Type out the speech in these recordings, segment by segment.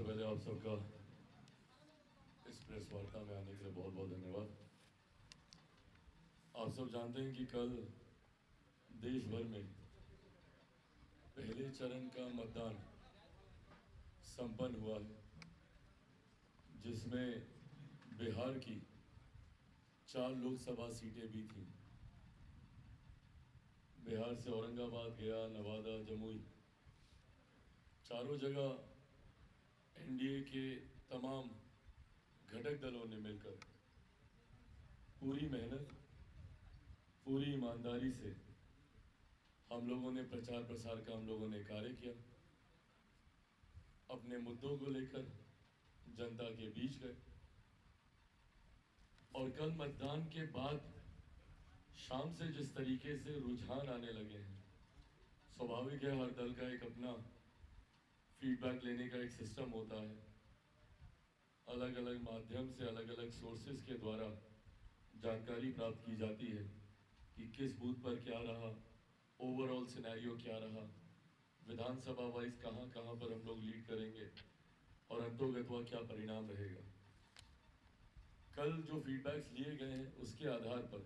सबसे पहले आप सबका इस प्रेस वार्ता में आने के लिए बहुत बहुत धन्यवाद। आप सब जानते हैं कि कल देश भर में पहले चरण का मतदान संपन्न हुआ है, जिसमें बिहार की 4 लोकसभा सीटें भी थीं। बिहार से औरंगाबाद, गया, नवादा, जमुई, चारों जगह एनडीए के तमाम घटक दलों ने मिलकर पूरी मेहनत, पूरी ईमानदारी से हम लोगों ने प्रचार प्रसार का हम लोगों ने कार्य किया। अपने मुद्दों को लेकर जनता के बीच गए और कल मतदान के बाद शाम से जिस तरीके से रुझान आने लगे हैं, स्वाभाविक है, हर दल का एक अपना फीडबैक लेने का एक सिस्टम होता है। अलग अलग माध्यम से, अलग अलग सोर्सेज के द्वारा जानकारी प्राप्त की जाती है कि किस बूथ पर क्या रहा, ओवरऑल सिनेरियो क्या रहा, विधानसभा वाइज कहाँ कहाँ पर हम लोग लीड करेंगे और अंतोगत्वा क्या परिणाम रहेगा। कल जो फीडबैक्स लिए गए हैं उसके आधार पर,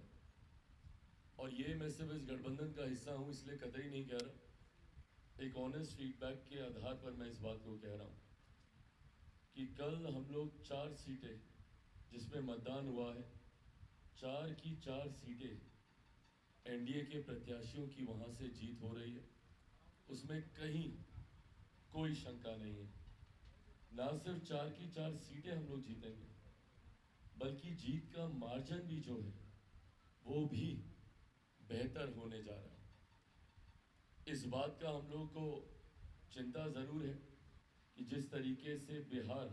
और ये मैं सिर्फ इस गठबंधन का हिस्सा हूँ इसलिए कतई नहीं कह रहा, एक ऑनेस्ट फीडबैक के आधार पर मैं इस बात को कह रहा हूँ कि कल हम लोग 4 सीटें जिसमें मतदान हुआ है, 4 की 4 सीटें एनडीए के प्रत्याशियों की वहाँ से जीत हो रही है। उसमें कहीं कोई शंका नहीं है। ना सिर्फ 4 की 4 सीटें हम लोग जीतेंगे, बल्कि जीत का मार्जिन भी जो है वो भी बेहतर होने जा रहा है। इस बात का हम लोग को चिंता ज़रूर है कि जिस तरीके से बिहार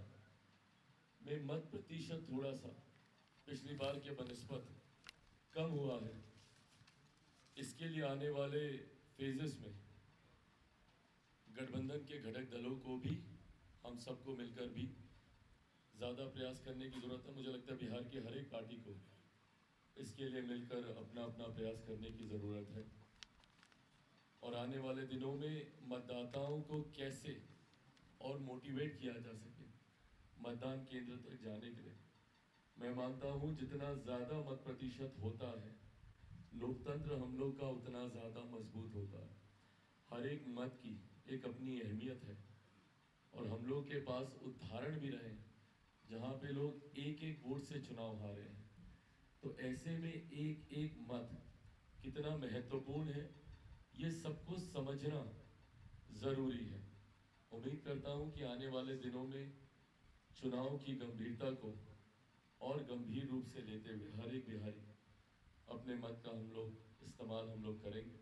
में मत प्रतिशत थोड़ा सा पिछली बार के बनिस्बत कम हुआ है, इसके लिए आने वाले फेजेस में गठबंधन के घटक दलों को भी, हम सबको मिलकर भी ज़्यादा प्रयास करने की ज़रूरत है। मुझे लगता है बिहार की हर एक पार्टी को इसके लिए मिलकर अपना अपना प्रयास करने की ज़रूरत है। और आने वाले दिनों में मतदाताओं को कैसे और मोटिवेट किया जा सके मतदान केंद्र तक जाने के लिए, मैं मानता हूँ जितना ज़्यादा मत प्रतिशत होता है, लोकतंत्र हम लोग का उतना ज़्यादा मजबूत होता है। हर एक मत की एक अपनी अहमियत है और हम लोग के पास उदाहरण भी रहे जहाँ पे लोग एक एक वोट से चुनाव हारे हैं। तो ऐसे में एक एक मत कितना महत्वपूर्ण है, ये सबको समझना ज़रूरी है। उम्मीद करता हूँ कि आने वाले दिनों में चुनाव की गंभीरता को और गंभीर रूप से लेते हुए हर एक बिहारी अपने मत का इस्तेमाल हम लोग करेंगे।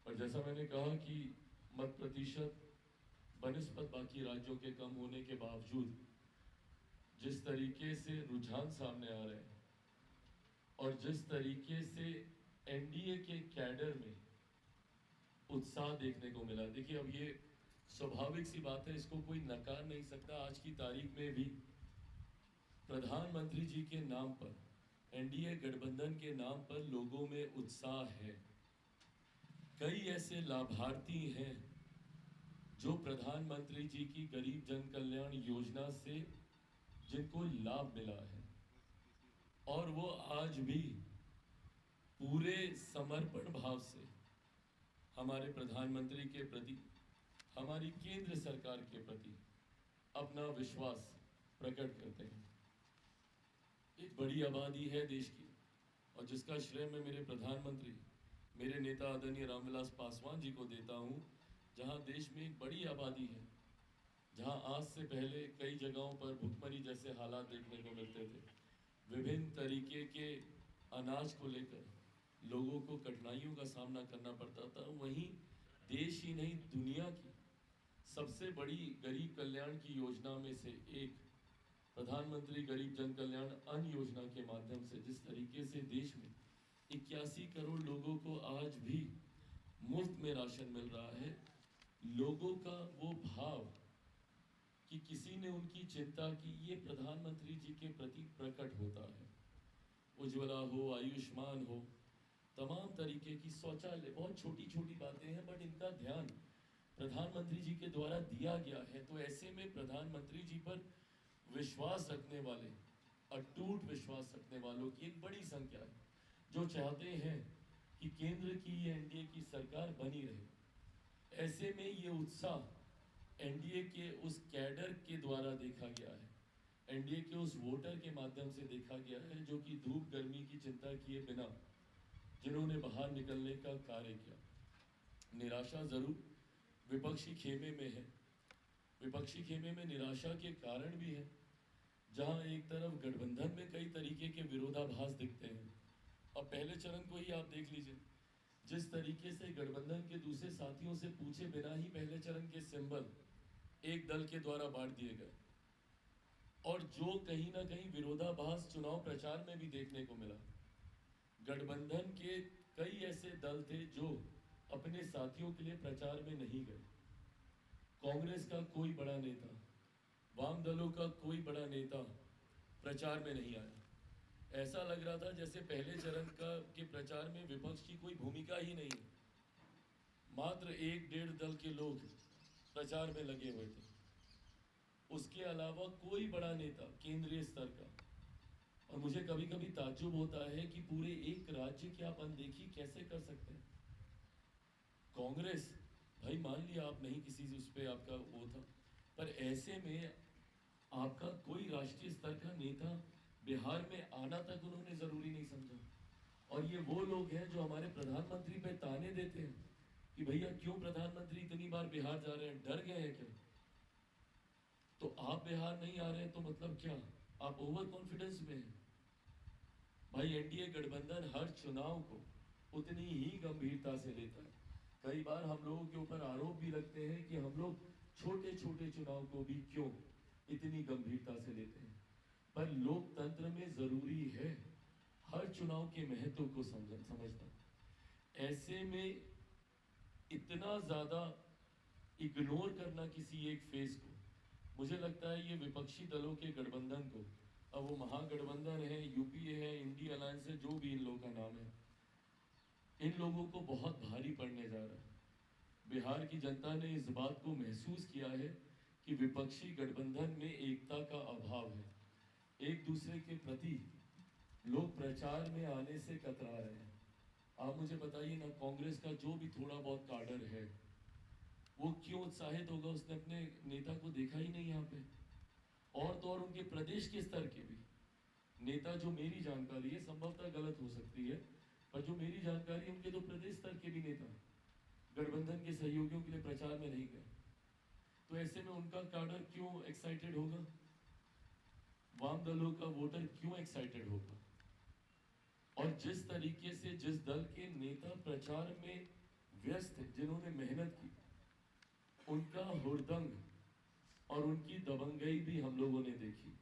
और जैसा मैंने कहा कि मत प्रतिशत बनिस्बत बाकी राज्यों के कम होने के बावजूद जिस तरीके से रुझान सामने आ रहे हैं और जिस तरीके से एनडीए के कैडर में उत्साह देखने को मिला, देखिए अब ये स्वाभाविक सी बात है, इसको कोई नकार नहीं सकता। आज की तारीख में भी प्रधानमंत्री जी के नाम पर, एनडीए गठबंधन के नाम पर लोगों में उत्साह है। कई ऐसे लाभार्थी हैं जो प्रधानमंत्री जी की गरीब जन कल्याण योजना से जिनको लाभ मिला है और वो आज भी पूरे समर्पण भाव से हमारे प्रधानमंत्री के प्रति, हमारी केंद्र सरकार के प्रति अपना विश्वास प्रकट करते हैं। एक बड़ी आबादी है देश की और जिसका श्रेय मैं मेरे प्रधानमंत्री, मेरे नेता आदरणीय रामविलास पासवान जी को देता हूँ। जहाँ देश में एक बड़ी आबादी है, जहाँ आज से पहले कई जगहों पर भुखमरी जैसे हालात देखने को मिलते थे, विभिन्न तरीके के अनाज को लेकर लोगों को कठिनाइयों का सामना करना पड़ता था, वहीं देश ही नहीं दुनिया की सबसे बड़ी गरीब कल्याण की योजना में से एक प्रधानमंत्री गरीब जन कल्याण अन्न योजना के माध्यम से जिस तरीके से देश में 81 करोड़ लोगों को आज भी मुफ्त में राशन मिल रहा है, लोगों का वो भाव कि किसी ने उनकी चिंता की, ये प्रधानमंत्री जी के प्रति प्रकट होता है। उज्ज्वला हो, आयुष्मान हो, तमाम तरीके की शौचालय, बहुत छोटी छोटी बातें हैं बट इनका ध्यान प्रधानमंत्री जी के द्वारा दिया गया है। तो ऐसे में प्रधानमंत्री जी पर विश्वास रखने वाले, अटूट विश्वास रखने वालों की एक बड़ी संख्या है जो चाहते हैं कि केंद्र की ये एनडीए की सरकार बनी रहे। ऐसे में ये उत्साह एनडीए के उस कैडर के द्वारा देखा गया है, एनडीए के उस वोटर के माध्यम से देखा गया है जो कि धूप गर्मी की चिंता किए बिना जिन्होंने बाहर निकलने का कार्य किया। निराशा जरूर विपक्षी खेमे में है, विपक्षी खेमे में निराशा के कारण भी है, जहां एक तरफ गठबंधन में कई तरीके के विरोधाभास दिखते हैं। अब पहले चरण को ही आप देख लीजिए, जिस तरीके से गठबंधन के दूसरे साथियों से पूछे बिना ही पहले चरण के सिंबल एक दल के द्वारा बांट दिए गए, और जो कहीं ना कहीं विरोधाभास चुनाव प्रचार में भी देखने को मिला। गठबंधन के कई ऐसे दल थे जो अपने साथियों के लिए प्रचार में नहीं गए। कांग्रेस का कोई बड़ा नेता, वाम दलों का कोई बड़ा नेता प्रचार में नहीं आया। ऐसा लग रहा था जैसे पहले चरण के प्रचार में विपक्ष की कोई भूमिका ही नहीं है। मात्र एक डेढ़ दल के लोग प्रचार में लगे हुए थे। उसके अलावा कोई बड़ा नेता केंद्रीय स्तर का, और मुझे कभी कभी ताज्जुब होता है कि पूरे एक राज्य की आप अनदेखी कैसे कर सकते हैं। कांग्रेस, भाई मान लिया आप नहीं किसी से उस पर आपका वो था, पर ऐसे में आपका कोई राष्ट्रीय स्तर का नेता बिहार में आना तक उन्होंने जरूरी नहीं समझा। और ये वो लोग हैं जो हमारे प्रधानमंत्री पे ताने देते हैं कि भैया क्यों प्रधानमंत्री इतनी बार बिहार जा रहे हैं, डर गए हैं क्या? तो आप बिहार नहीं आ रहे हैं तो मतलब क्या आप ओवर कॉन्फिडेंस में हैं? भाई एनडीए गठबंधन हर चुनाव को उतनी ही गंभीरता से लेता है। कई बार हम लोगों के ऊपर आरोप भी लगते हैं कि हम लोग छोटे छोटे चुनाव को भी क्यों इतनी गंभीरता से लेते हैं, पर लोकतंत्र में जरूरी है हर चुनाव के महत्व को समझना। ऐसे में इतना ज्यादा इग्नोर करना किसी एक फेज को, मुझे लगता है ये विपक्षी दलों के गठबंधन को, अब वो महागठबंधन है, यूपीए है, इंडिया अलायंस है, जो भी इन लोगों का नाम है, इन लोगों को बहुत भारी पड़ने जा रहा है। बिहार की जनता ने इस बात को महसूस किया है कि विपक्षी गठबंधन में एकता का अभाव है। एक दूसरे के प्रति लोग प्रचार में आने से कतरा रहे हैं। आप मुझे बताइए ना, कांग्रेस का जो भी थोड़ा बहुत काडर है वो क्यों उत्साहित होगा? उसने अपने नेता को देखा ही नहीं यहाँ पे। और तो और उनके प्रदेश के स्तर के भी नेता, जो मेरी जानकारी है, संभवतः गलत हो सकती है, पर जो मेरी जानकारी है उनके तो प्रदेश स्तर के भी नेता गठबंधन के सहयोगियों के लिए प्रचार में नहीं गए। तो ऐसे में उनका काडर क्यों एक्साइटेड होगा? वाम दलों का वोटर क्यों एक्साइटेड होगा? और जिस तरीके से जिस दल के नेता प्रचार में व्यस्त है, जिन्होंने मेहनत की, उनका हुड़दंग और उनकी दबंगई भी हम लोगों ने देखी।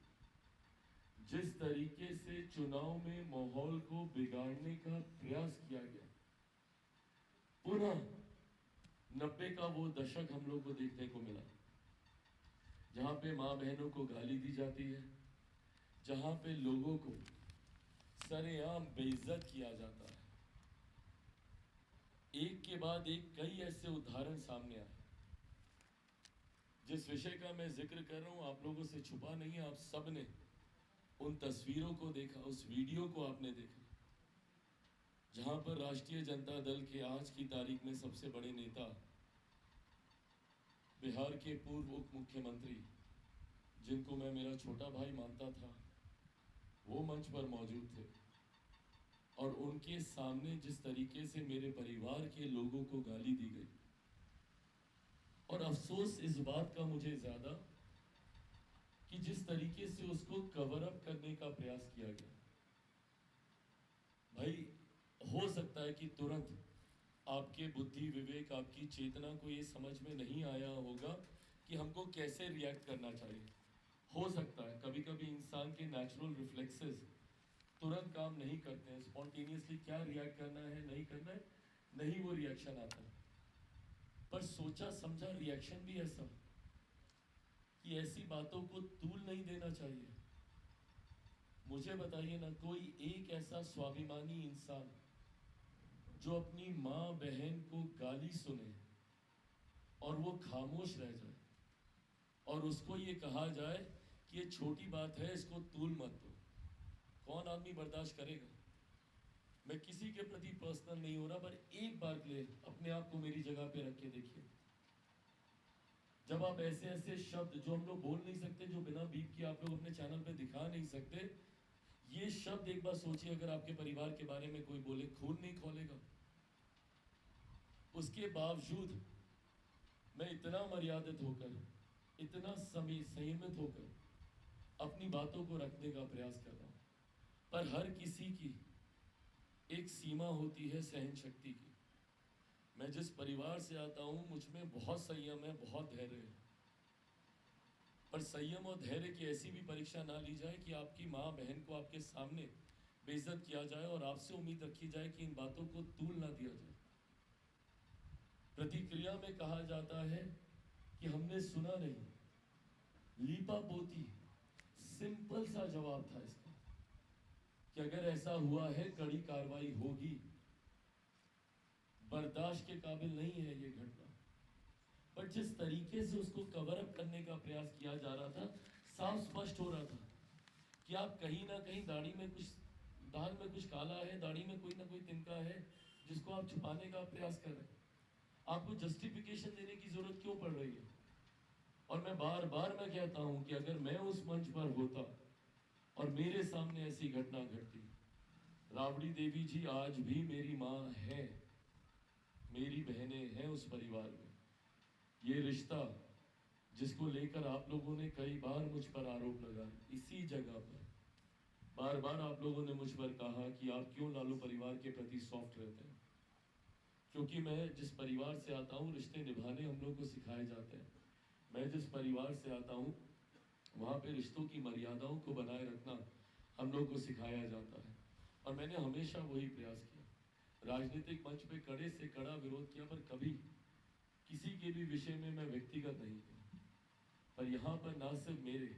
जिस तरीके से चुनाव में माहौल को बिगाड़ने का प्रयास किया गया, पुनः 90 का वो दशक हम लोग को देखने को मिला, जहां पे मां बहनों को गाली दी जाती है, जहां पे लोगों को सरेआम बेइज्जत किया जाता है। एक के बाद एक कई ऐसे उदाहरण सामने आए। जिस विषय का मैं जिक्र कर रहा हूं आप लोगों से छुपा नहीं है, आप सब ने उन तस्वीरों को देखा, उस वीडियो को आपने देखा, जहां पर राष्ट्रीय जनता दल के आज की तारीख में सबसे बड़े नेता, बिहार के पूर्व उप मुख्यमंत्री, जिनको मैं मेरा छोटा भाई मानता था, वो मंच पर मौजूद थे। और उनके सामने जिस तरीके से मेरे परिवार के लोगों को गाली दी गई, और अफसोस इस बात का मुझे ज्यादा कि जिस तरीके से उसको कवर अप करने का प्रयास किया गया। भाई हो सकता है कि तुरंत आपके बुद्धि विवेक, आपकी चेतना को ये समझ में नहीं आया होगा कि हमको कैसे रिएक्ट करना चाहिए। हो सकता है कभी कभी इंसान के नेचुरल रिफ्लेक्सेस तुरंत काम नहीं करते हैं, स्पॉन्टेनियसली क्या रिएक्ट करना है नहीं करना है, नहीं वो रिएक्शन आता है। पर सोचा समझा रिएक्शन भी ऐसा कि ऐसी बातों को तूल नहीं देना चाहिए। मुझे बताइए ना, कोई एक ऐसा स्वाभिमानी इंसान जो अपनी माँ बहन को गाली सुने, और वो खामोश रह जाए और उसको ये कहा जाए कि ये छोटी बात है, इसको तूल मत दो, कौन आदमी बर्दाश्त करेगा? मैं किसी के प्रति पर्सनल नहीं हो रहा, पर एक बार के लिए अपने आप को मेरी जगह पे रख के देखिए। जब आप ऐसे ऐसे शब्द जो हम लोग बोल नहीं सकते, जो बिना बीप के आप लोग अपने चैनल पे दिखा नहीं सकते, ये शब्द एक बार सोचिए, अगर आपके परिवार के बारे में कोई बोले, खून नहीं खोलेगा। उसके बावजूद मैं इतना मर्यादित होकर, इतना संयमित होकर अपनी बातों को रखने का प्रयास कर रहा हूं। पर हर किसी की एक सीमा होती है सहन शक्ति की। मैं जिस परिवार से आता हूं, मुझ में बहुत संयम है, बहुत धैर्य है। पर संयम और धैर्य की ऐसी भी परीक्षा ना ली जाए कि आपकी माँ बहन को आपके सामने बेइज्जत किया जाए और आपसे उम्मीद रखी जाए कि इन बातों को तूल ना दिया जाए। प्रतिक्रिया में कहा जाता है कि हमने सुना नहीं, लीपा पोती। सिंपल सा जवाब था इसका कि अगर ऐसा हुआ है, कड़ी कार्रवाई होगी। बर्दाश्त के काबिल नहीं है ये घटना। पर जिस तरीके से उसको कवर अप करने का प्रयास किया जा रहा था, साफ स्पष्ट हो रहा था कि आप कहीं ना कहीं दाढ़ी में कुछ, दाल में कुछ काला है, दाढ़ी में कोई ना कोई तिनका है जिसको आप छुपाने का प्रयास कर रहे हैं। आपको जस्टिफिकेशन देने की जरूरत क्यों पड़ रही है? और मैं बार बार मैं कहता हूं कि अगर मैं उस मंच पर होता और मेरे सामने ऐसी घटना घटती, राबड़ी देवी जी आज भी मेरी माँ है, मेरी बहनें हैं उस परिवार में। ये रिश्ता जिसको लेकर आप लोगों ने कई बार मुझ पर आरोप लगाए, इसी जगह पर बार बार आप लोगों ने मुझ पर कहा कि आप क्यों लालू परिवार के प्रति सॉफ्ट रहते हैं। क्योंकि मैं जिस परिवार से आता हूँ, रिश्ते निभाने हम लोग को सिखाए जाते हैं। मैं जिस परिवार से आता हूँ, वहाँ पे रिश्तों की मर्यादाओं को बनाए रखना हम लोग को सिखाया जाता है। और मैंने हमेशा वही प्रयास किया। राजनीतिक मंच पे कड़े से कड़ा विरोध किया, पर कभी किसी के भी विषय में मैं व्यक्तिगत नहीं किया। पर यहाँ पर ना सिर्फ मेरे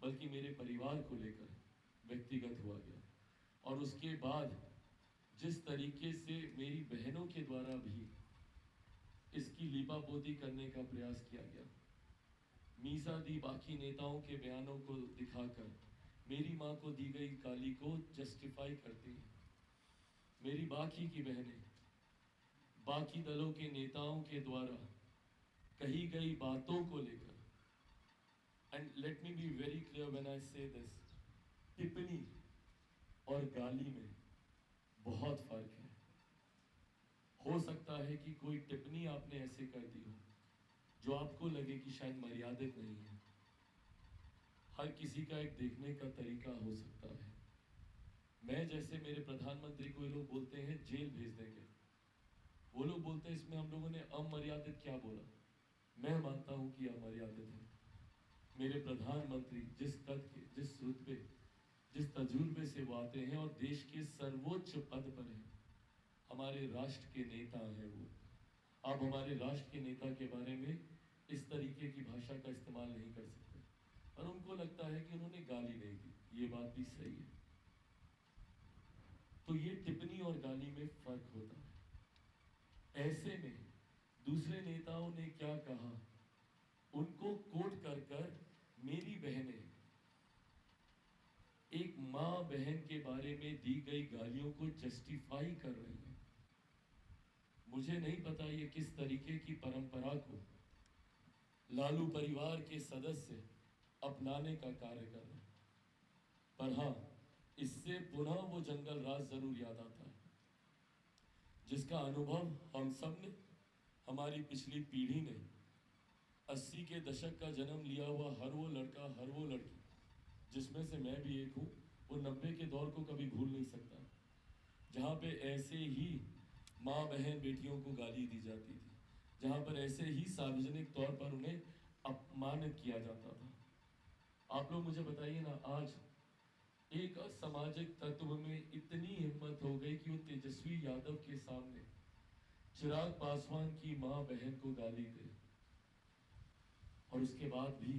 बल्कि मेरे परिवार को लेकर व्यक्तिगत हुआ गया। और उसके बाद जिस तरीके से मेरी बहनों के द्वारा भी इसकी लीपापोती करने का प्रयास किया गया, मीसा दी बाकी नेताओं के बयानों को दिखाकर मेरी माँ को दी गई गाली को जस्टिफाई करती है। मेरी बाकी की बहनें बाकी दलों के नेताओं के द्वारा कही गई बातों को लेकर, and let me be very clear when I से दिस, टिप्पणी और गाली में बहुत फर्क है। हो सकता है कि कोई टिप्पणी आपने ऐसे कर दी हो जो आपको लगे कि शायद मर्यादित नहीं है। हर किसी का एक देखने का तरीका हो सकता है। मैं जैसे मेरे प्रधानमंत्री को ये लोग बोलते हैं जेल भेज देंगे, वो लोग बोलते हैं इसमें हम लोगों ने अमर्यादित क्या बोला। मैं मानता हूं कि अमर्यादित है। मेरे प्रधानमंत्री जिस कद के, जिस रुतबे, जिस तजुर्बे से वो आते हैं और देश के सर्वोच्च पद पर हैं, हमारे राष्ट्र के नेता हैं वो। आप हमारे राष्ट्र के नेता के बारे में इस तरीके की भाषा का इस्तेमाल नहीं कर सकते। और उनको लगता है कि उन्होंने गाली नहीं दी, ये बात भी सही है। तो ये टिप्पणी और गाली में फर्क होता है। ऐसे में दूसरे नेताओं ने क्या कहा, उनको कोट कर कर मेरी बहनें एक मां बहन के बारे में दी गई गालियों को जस्टिफाई कर रही हैं। मुझे नहीं पता ये किस तरीके की परंपरा को लालू परिवार के सदस्य अपनाने का कार्य कर रहे हैं। पर हाँ, इससे पुनः वो जंगल राज जरूर याद आता है जिसका अनुभव हम सब ने, हमारी पिछली पीढ़ी ने, 80 के दशक का जन्म लिया हुआ हर वो लड़का, हर वो लड़की, जिसमें से मैं भी एक हूँ, वो 90 के दौर को कभी भूल नहीं सकता, जहाँ पे ऐसे ही माँ बहन बेटियों को गाली दी जाती थी, जहाँ पर ऐसे ही सार्वजनिक तौर पर उन्हें अपमानित किया जाता था। आप लोग मुझे बताइए ना, आज एक असामाजिक तत्व में इतनी हिम्मत हो गई कि वो तेजस्वी यादव के सामने चिराग पासवान की माँ बहन को गाली दे, और उसके बाद भी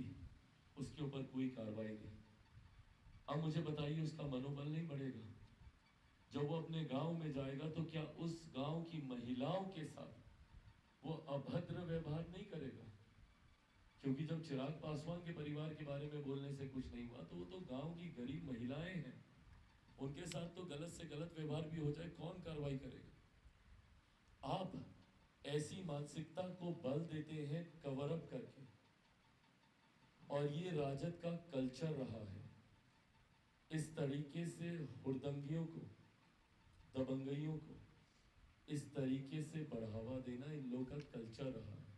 उसके ऊपर कोई कार्रवाई नहीं। अब मुझे बताइए, उसका मनोबल नहीं बढ़ेगा? जब वो अपने गांव में जाएगा तो क्या उस गांव की महिलाओं के साथ वो अभद्र व्यवहार नहीं करेगा, क्योंकि जब चिराग पासवान के परिवार के बारे में बोलने से कुछ नहीं हुआ, तो वो तो गांव की गरीब महिलाएं हैं, उनके साथ तो गलत से गलत व्यवहार भी हो जाए, कौन कार्रवाई करेगा? आप ऐसी मानसिकता को बल देते हैं कवर अप करके, और ये राजद का कल्चर रहा है। इस तरीके से हुड़दंगियों को, दबंगइयों को इस तरीके से बढ़ावा देना इन लोगों का कल्चर रहा है।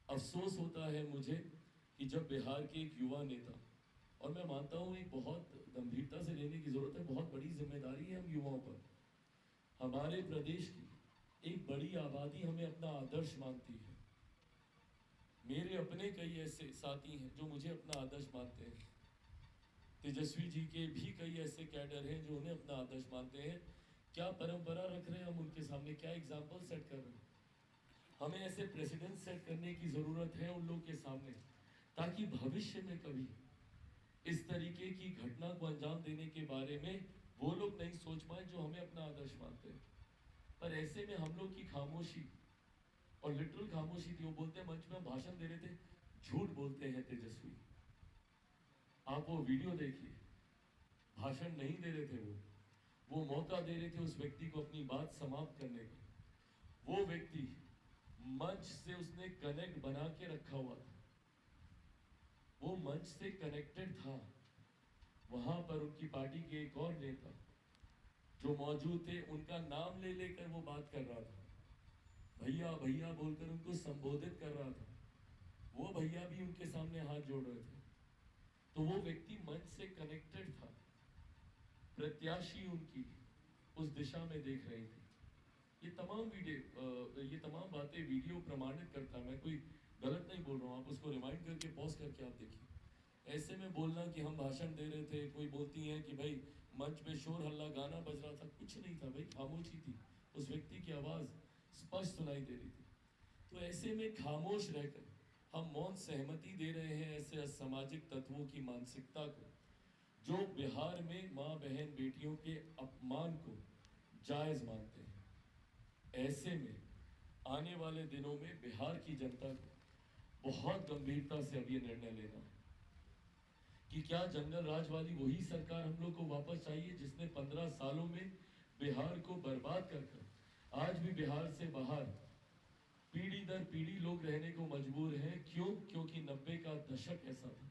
अफसोस होता है मुझे कि जब बिहार के एक युवा नेता, और मैं मानता हूँ एक बहुत गंभीरता से लेने की जरूरत है, बहुत बड़ी जिम्मेदारी है हम युवाओं पर। हमारे प्रदेश की एक बड़ी आबादी हमें अपना आदर्श मानती है। मेरे अपने कई ऐसे साथी हैं जो मुझे अपना आदर्श मानते हैं। तेजस्वी जी के भी कई ऐसे कैडर हैं जो उन्हें अपना आदर्श मानते हैं। क्या परंपरा रख रहे हैं हम उनके सामने, क्या एग्जाम्पल सेट कर रहे हैं? हमें ऐसे प्रेसिडेंट सेट करने की जरूरत है उन लोगों के सामने, ताकि भविष्य में कभी इस तरीके की घटना को अंजाम देने के बारे में वो लोग नहीं सोच पाए जो हमें अपना आदर्श मानते हैं। पर ऐसे में हम लोग की खामोशी, और लिटरल खामोशी थी, वो बोलते हैं मंच में भाषण दे रहे थे, झूठ बोलते हैं तेजस्वी। आप वो वीडियो देखिए, भाषण नहीं दे रहे थे वो मौका दे रहे थे उस व्यक्ति को अपनी बात समाप्त करने का। वो व्यक्ति मंच से उसने कनेक्ट बना के रखा हुआ था, वो मंच से कनेक्टेड था। वहां पर उनकी पार्टी के एक और नेता जो मौजूद थे, उनका नाम ले लेकर वो बात कर रहा था, भैया भैया बोलकर उनको संबोधित कर रहा था। वो भैया भी उनके सामने हाथ जोड़ रहे थे। तो वो व्यक्ति मंच से कनेक्टेड था, प्रत्याशी उनकी उस दिशा में देख रही थी। ये तमाम बातें वीडियो प्रमाणित करता, मैं कोई गलत नहीं बोल रहा हूँ, आप उसको रिमाइंड करके पॉज करके आप देखिए। ऐसे में बोलना कि हम भाषण दे रहे थे, कोई बोलती हैं कि भाई मंच पे शोर हल्ला गाना बज रहा था, कुछ नहीं था भाई, खामोशी थी। उस व्यक्ति की आवाज स्पष्ट सुनाई दे रही थी। तो ऐसे में खामोश रहकर हम मौन सहमति दे रहे हैं ऐसे असामाजिक तत्वों की मानसिकता को, जो बिहार में माँ बहन बेटियों के अपमान को जायज मानते हैं। ऐसे में आने वाले दिनों में बिहार की जनता को बहुत गंभीरता से अब ये निर्णय लेना है कि क्या जंगल राज वाली वही सरकार हम लोग को वापस चाहिए, जिसने 15 सालों में बिहार को बर्बाद कर आज भी बिहार से बाहर पीढ़ी दर पीढ़ी लोग रहने को मजबूर हैं। क्यों? क्योंकि 90 का दशक ऐसा था।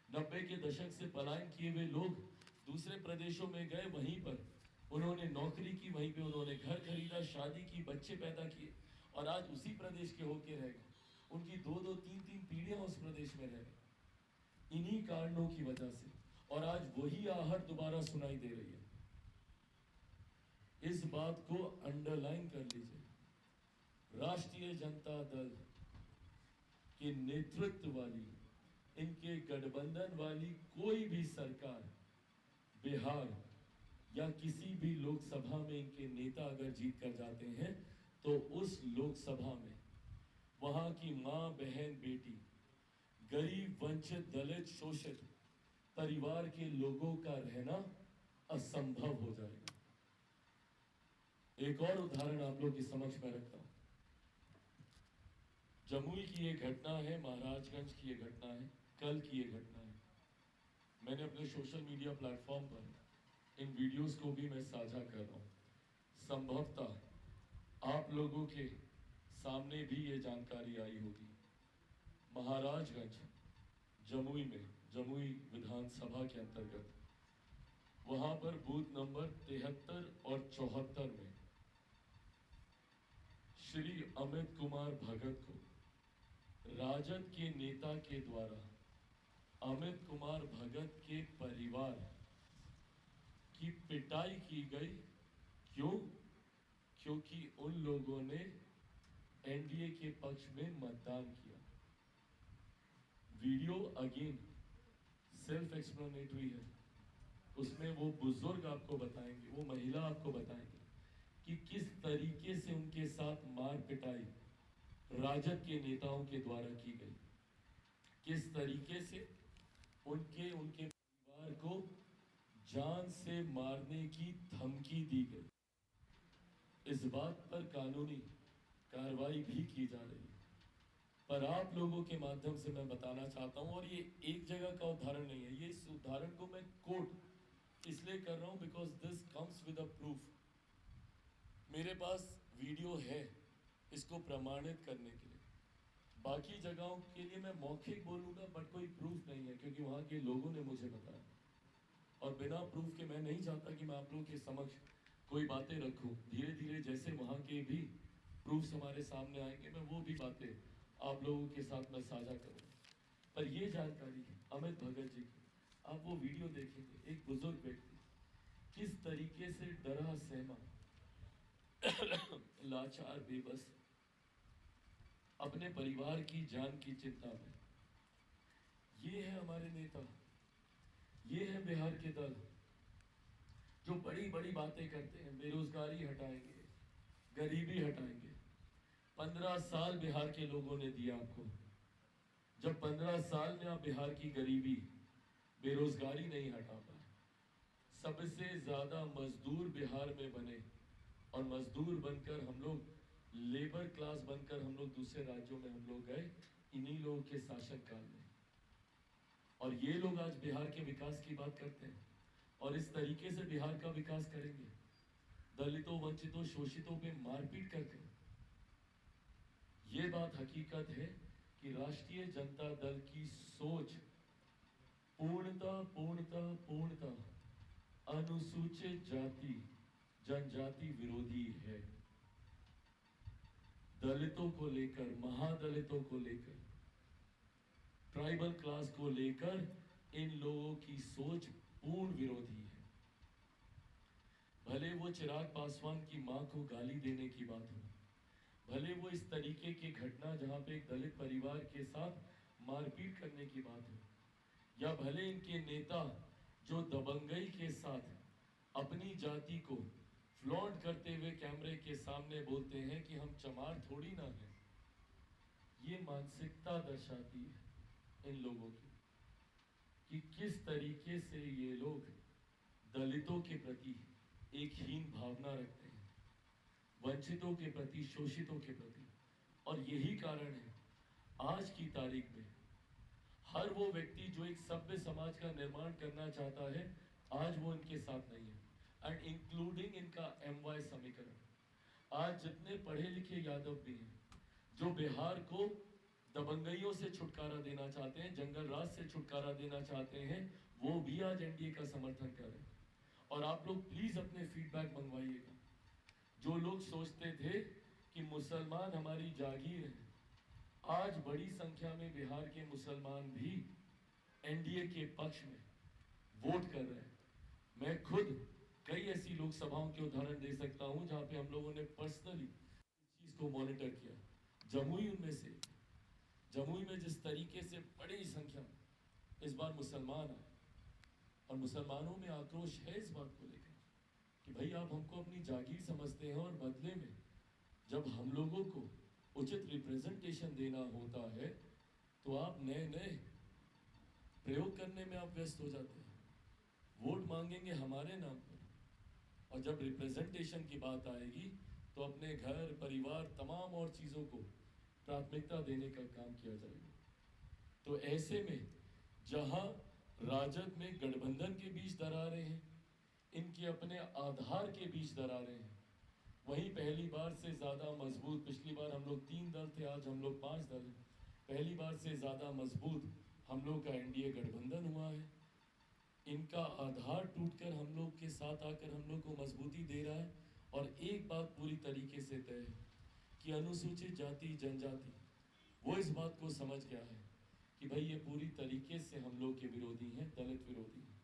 90 के दशक से पलायन किए हुए लोग दूसरे प्रदेशों में गए, वहीं पर उन्होंने नौकरी की, वहीं पे उन्होंने घर खरीदा, शादी की, बच्चे पैदा किए, और आज उसी प्रदेश के होके रह गए। उनकी 2-2, 3-3 पीढ़ियां उस प्रदेश में रह गई इन्हीं कारणों की वजह से, और आज वही आहट दोबारा सुनाई दे रही है। इस बात को अंडरलाइन कर लीजिए, राष्ट्रीय जनता दल के नेतृत्व वाली, इनके गठबंधन वाली कोई भी सरकार बिहार या किसी भी लोकसभा में इनके नेता अगर जीत कर जाते हैं, तो उस लोकसभा में वहां की मां बहन बेटी, गरीब वंचित दलित शोषित परिवार के लोगों का रहना असंभव हो जाएगा। एक और उदाहरण आप लोग के समक्ष में रखता हूं। जमुई की ये घटना है, महाराजगंज की ये घटना है, कल की ये घटना है। मैंने अपने सोशल मीडिया प्लेटफॉर्म पर इन वीडियोस को भी मैं साझा कर रहा हूँ। संभवतः आप लोगों के सामने भी ये जानकारी आई होगी। महाराजगंज जमुई में, जमुई विधानसभा के अंतर्गत, वहां पर बूथ नंबर 73 और 74 में श्री अमित कुमार भगत को राजद के नेता के द्वारा अमित कुमार भगत के परिवार की पिटाई की गई। क्यों? क्योंकि उन लोगों ने एनडीए के पक्ष में मतदान किया। वीडियो अगेन सेल्फ एक्सप्लेनेटरी है, उसमें वो बुजुर्ग आपको बताएंगे, वो महिला आपको बताएंगे कि किस तरीके से उनके साथ मार पिटाई राजद के नेताओं के द्वारा की गई, किस तरीके से उनके परिवार को जान से मारने की धमकी दी गई। इस बात पर कार्रवाई भी की जा रही है। पर आप लोगों के माध्यम से मैं बताना चाहता हूं, और ये एक जगह का उदाहरण नहीं है, ये इस उदाहरण को मैं कोट इसलिए कर रहा हूं because this comes with a proof. मेरे पास वीडियो है इसको प्रमाणित करने के लिए। बाकी जगहों के लिए मैं मौखिक बोलूंगा बट कोई प्रूफ नहीं है, क्योंकि वहां के लोगों ने मुझे बताया, और बिना प्रूफ के मैं नहीं चाहता कि मैं आप लोगों के समक्ष कोई बातें रखूं। धीरे धीरे जैसे वहां के भी प्रूफ्स हमारे सामने आएंगे, मैं वो भी बातें आप लोगों के साथ मैं साझा करूंगा। पर ये जानकारी है अमित भगत जी की, आप वो वीडियो देखेंगे, एक बुजुर्ग व्यक्ति किस तरीके से डरा सहमा लाचार बेबस अपने परिवार की जान की चिंता में। ये है हमारे नेता, ये है बिहार के दल जो बड़ी बड़ी बातें करते हैं, बेरोजगारी हटाएंगे, गरीबी हटाएंगे। 15 साल बिहार के लोगों ने दिया आपको। जब 15 साल में आप बिहार की गरीबी बेरोजगारी नहीं हटा पाए, सबसे ज्यादा मजदूर बिहार में बने, और मजदूर बनकर हम लोग लेबर क्लास बनकर हम लोग दूसरे राज्यों में हम लोग गए इन्हीं लोगों के शासन काल में। और ये लोग आज बिहार के विकास की बात करते हैं और इस तरीके से बिहार का विकास करेंगे, दलितों, वंचितों, शोषितों पे मारपीट करके। ये बात हकीकत है कि राष्ट्रीय जनता दल की सोच पूर्णतः पूर्णतः पूर्णतः अनुसूचित जाति जनजाति विरोधी है। दलितों को लेकर, महादलितों को लेकर, ट्राइबल क्लास को लेकर इन लोगों की सोच पूर्ण विरोधी है। भले वो चिराग पासवान की मां को गाली देने की बात हो, भले वो इस तरीके की घटना जहां पे एक दलित परिवार के साथ मारपीट करने की बात हो, या भले इनके नेता जो दबंगई के साथ अपनी जाति को फ्लॉन्ट करते हुए कैमरे के सामने बोलते हैं कि हम चमार थोड़ी ना हैं। ये मानसिकता दर्शाती है इन लोगों की कि किस तरीके से ये लोग दलितों के प्रति एक हीन भावना रखते हैं, वंचितों के प्रति, शोषितों के प्रति। और यही कारण है आज की तारीख में हर वो व्यक्ति जो एक सभ्य समाज का निर्माण करना चाहता है, आज वो इनके साथ नहीं है, एंड इंक्लूडिंग इनका MY समीकरण। आज जितने पढ़े लिखे यादव भी हैं जो बिहार को दबंगइयों से छुटकारा देना चाहते हैं, जंगल राज से छुटकारा देना चाहते हैं, वो भी आज NDA का समर्थन कर रहे हैं। और आप लोग प्लीज अपने फीडबैक मंगवाइएगा। जो लोग सोचते थे कि मुसलमान हमारी जागीर है, आज बड़ी संख्या में बिहार के मुसलमान भी NDA के पक्ष में वोट कर रहे हैं। मैं खुद कई ऐसी लोकसभाओं के उदाहरण दे सकता हूं जहां पे हम लोगों ने पर्सनली इस चीज को मॉनिटर किया। जमुई उनमें से, जमुई में जिस तरीके से बड़ी संख्या इस बार मुसलमान आए, और मुसलमानों में आक्रोश है इस बात को लेकर कि भाई आप हमको अपनी जागीर समझते हैं, और बदले में जब हम लोगों को उचित रिप्रेजेंटेशन देना होता है तो आप नए नए प्रयोग करने में आप व्यस्त हो जाते हैं। वोट मांगेंगे हमारे नाम पर, और जब रिप्रेजेंटेशन की बात आएगी तो अपने घर परिवार तमाम और चीज़ों को प्राथमिकता देने का काम किया जाएगा। तो ऐसे में जहां राजद में गठबंधन के बीच दरारें हैं, इनके अपने आधार के बीच दरारें हैं, वहीं पहली बार से ज़्यादा मजबूत, पिछली बार हम लोग 3 दल थे, आज हम लोग 5 दल हैं, पहली बार से ज़्यादा मजबूत हम लोग का NDA गठबंधन हुआ है। इनका आधार टूटकर हम लोग के साथ आकर हम लोग को मजबूती दे रहा है। और एक बात पूरी तरीके से तय है कि अनुसूचित जाति जनजाति वो इस बात को समझ गया है कि भाई ये पूरी तरीके से हम लोग के विरोधी हैं, दलित विरोधी हैं।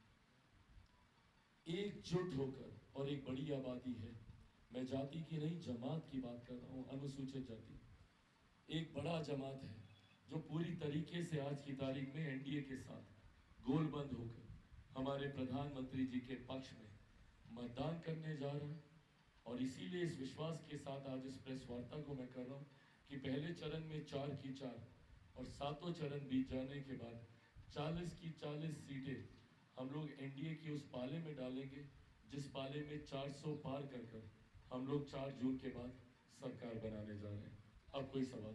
एकजुट होकर, और एक बड़ी आबादी है, मैं जाति की नहीं जमात की बात कर रहा हूँ, अनुसूचित जाति एक बड़ा जमात है जो पूरी तरीके से आज की तारीख में NDA के साथ गोलबंद होकर हमारे प्रधानमंत्री जी के पक्ष में मतदान करने जा रहा है। और इसीलिए इस विश्वास के साथ आज इस प्रेस वार्ता को मैं कर रहा हूँ कि पहले चरण में 4 की 4 और 7वां चरण बीत जाने के बाद 40 की 40 सीटें हम लोग NDA की उस पाले में डालेंगे जिस पाले में 400 पार कर कर हम लोग 4 जून के बाद सरकार बनाने जा रहे हैं। आप कोई सवाल